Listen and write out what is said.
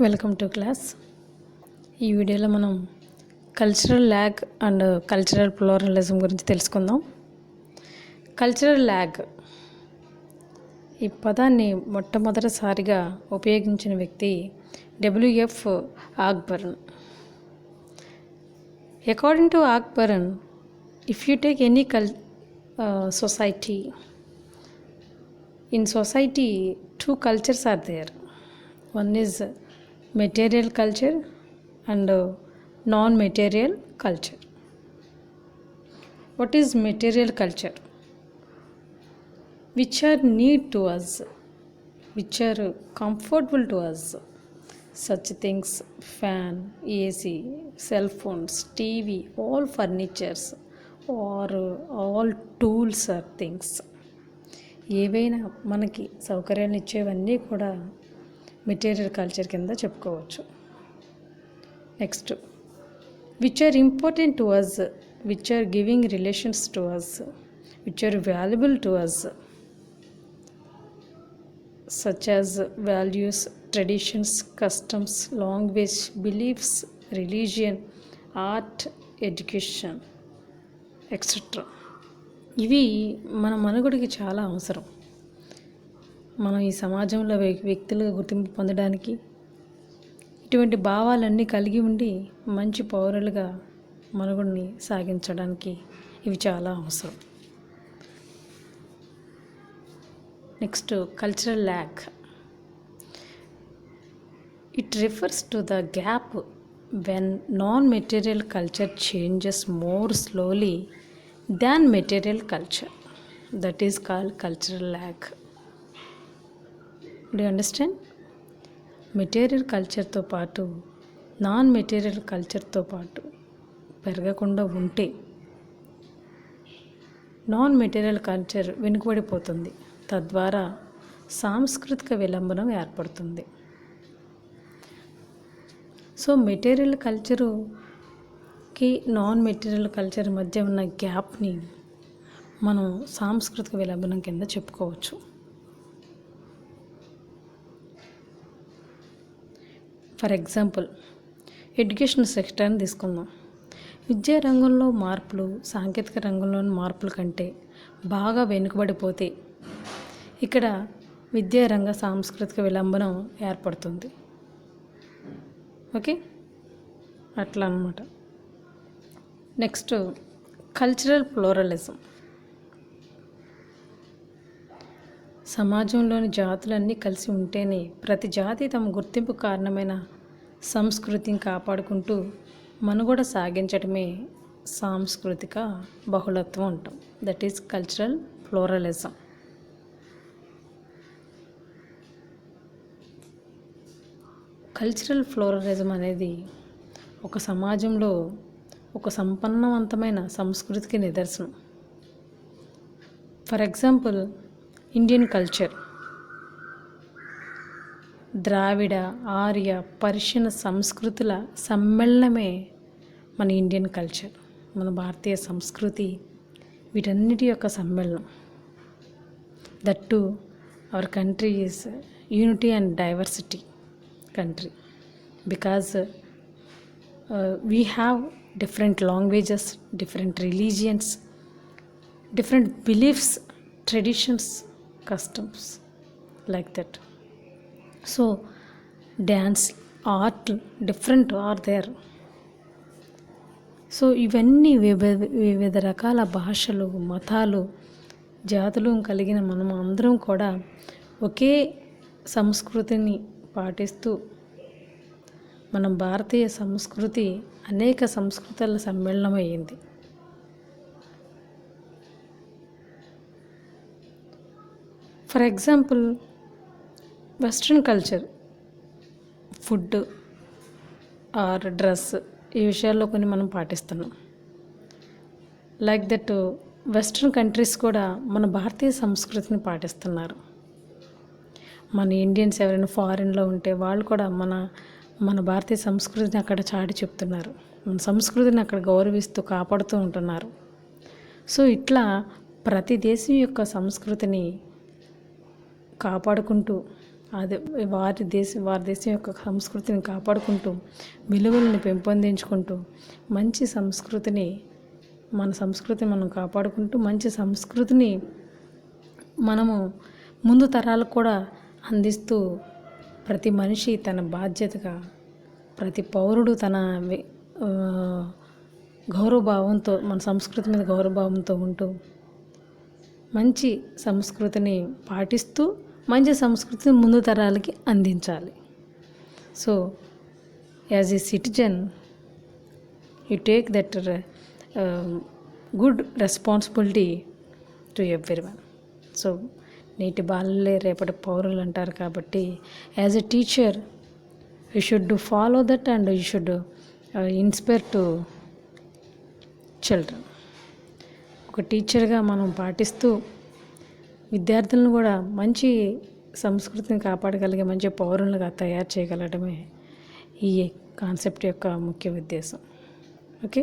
Welcome to class. ఈ వీడియోలో మనం cultural lag and cultural pluralism గురించి తెలుసుకుందాం. కల్చరల్ ల్యాగ్ ఈ పదాన్ని మొట్టమొదటిసారిగా ఉపయోగించిన వ్యక్తి W F Ogburn. According to Ogburn, if you take any society, in society two cultures are there. One is material culture and non-material culture. What is material culture? Which are need to us, which are comfortable to us, such things fan, AC, cell phones, TV, all furnitures or all tools or things. ఏవైనా మనకి సౌకర్యాన్ని ఇచ్చేవన్నీ కూడా material culture కింద చెప్పుకోవచ్చు. Next, which are important to us, which are giving relations to us, which are valuable to us, such as values, traditions, customs, language, beliefs, religion, art, education etcetera. ఇవి మన మనుగడకి చాలా అవసరం. మనం ఈ సమాజంలో వ్యక్తులుగా గుర్తింపు పొందడానికి ఇటువంటి భావాలన్నీ కలిగి ఉండి మంచి పౌరులుగా మనుగడని సాగించడానికి ఇవి చాలా అవసరం. Next, cultural lag. It refers to the gap when non-material culture changes more slowly than material culture. That is called cultural lag. Do you understand? Material కల్చర్తో పాటు నాన్ మెటీరియల్ కల్చర్తో పాటు పెరగకుండా ఉంటే నాన్ మెటీరియల్ కల్చర్ వెనుకబడిపోతుంది. తద్వారా సాంస్కృతిక విలంబనం ఏర్పడుతుంది. సో మెటీరియల్ కల్చరుకి నాన్ మెటీరియల్ కల్చర్ మధ్య ఉన్న గ్యాప్ని మనం సాంస్కృతిక విలంబనం కింద చెప్పుకోవచ్చు. ఫర్ ఎగ్జాంపుల్, ఎడ్యుకేషన్ సెక్టర్ని తీసుకుందాం. విద్యా రంగంలో మార్పులు సాంకేతిక రంగంలోని మార్పుల కంటే బాగా వెనుకబడిపోతే ఇక్కడ విద్యారంగ సాంస్కృతిక విలంబనం ఏర్పడుతుంది. ఓకే, అట్లా అన్నమాట. Next, cultural pluralism. సమాజంలోని జాతులన్నీ కలిసి ఉంటేనే ప్రతి జాతి తమ గుర్తింపు కారణమైన సంస్కృతిని కాపాడుకుంటూ మనుగడ సాగించడమే సాంస్కృతిక బహుళత్వం అంటాం. That is cultural pluralism. Cultural pluralism అనేది ఒక సమాజంలో ఒక సంపన్నవంతమైన సంస్కృతికి నిదర్శనం. For example, Indian culture Dravida, Arya, Persian సంస్కృతుల సమ్మేళనమే మన ఇండియన్ కల్చర్. మన భారతీయ సంస్కృతి వీటన్నిటి యొక్క సమ్మేళనం. That to our country is unity and diversity country, because we have different languages, different religions, different beliefs, traditions, customs, like that. So dance, art, different are there. So ఇవన్నీ వివిధ రకాల భాషలు, మతాలు, జాతులు కలిగిన మనం అందరం కూడా ఒకే సంస్కృతిని పాటిస్తూ మన భారతీయ సంస్కృతి అనేక సంస్కృతుల సమ్మేళనమయ్యింది. For example, western culture, food or dress, ఈ విషయాల్లో కొన్ని మనం పాటిస్తున్నాం. లైక్ దట్ వెస్ట్రన్ కంట్రీస్ కూడా మన భారతీయ సంస్కృతిని పాటిస్తున్నారు. మన ఇండియన్స్ ఎవరైనా ఫారిన్లో ఉంటే వాళ్ళు కూడా మన భారతీయ సంస్కృతిని అక్కడ చాటి చెప్తున్నారు. మన సంస్కృతిని అక్కడ గౌరవిస్తూ కాపాడుతూ ఉంటున్నారు. సో ఇట్లా ప్రతి దేశం యొక్క సంస్కృతిని కాపాడుకుంటూ అదే వారి దేశం యొక్క సంస్కృతిని కాపాడుకుంటూ విలువలను పెంపొందించుకుంటూ మంచి సంస్కృతిని మనం కాపాడుకుంటూ మంచి సంస్కృతిని మనము ముందు తరాలకు కూడా అందిస్తూ ప్రతి మనిషి తన బాధ్యతగా ప్రతి పౌరుడు తన గౌరవభావంతో మన సంస్కృతి మీద గౌరవభావంతో ఉంటూ మంచి సంస్కృతిని పాటిస్తూ మంచి సంస్కృతిని ముందు తరాలకి అందించాలి. So as a citizen you take that good responsibility to everyone. So నేటి బాలలే రేపటి పౌరులు అంటారు కాబట్టి as a teacher you should follow that and you should inspire to children. ఒక టీచర్గా మనం పాటిస్తూ విద్యార్థులను కూడా మంచి సంస్కృతిని కాపాడగలిగే మంచి పౌరులుగా తయారు చేయగలగడమే ఈ కాన్సెప్ట్ యొక్క ముఖ్య ఉద్దేశం. ఓకే.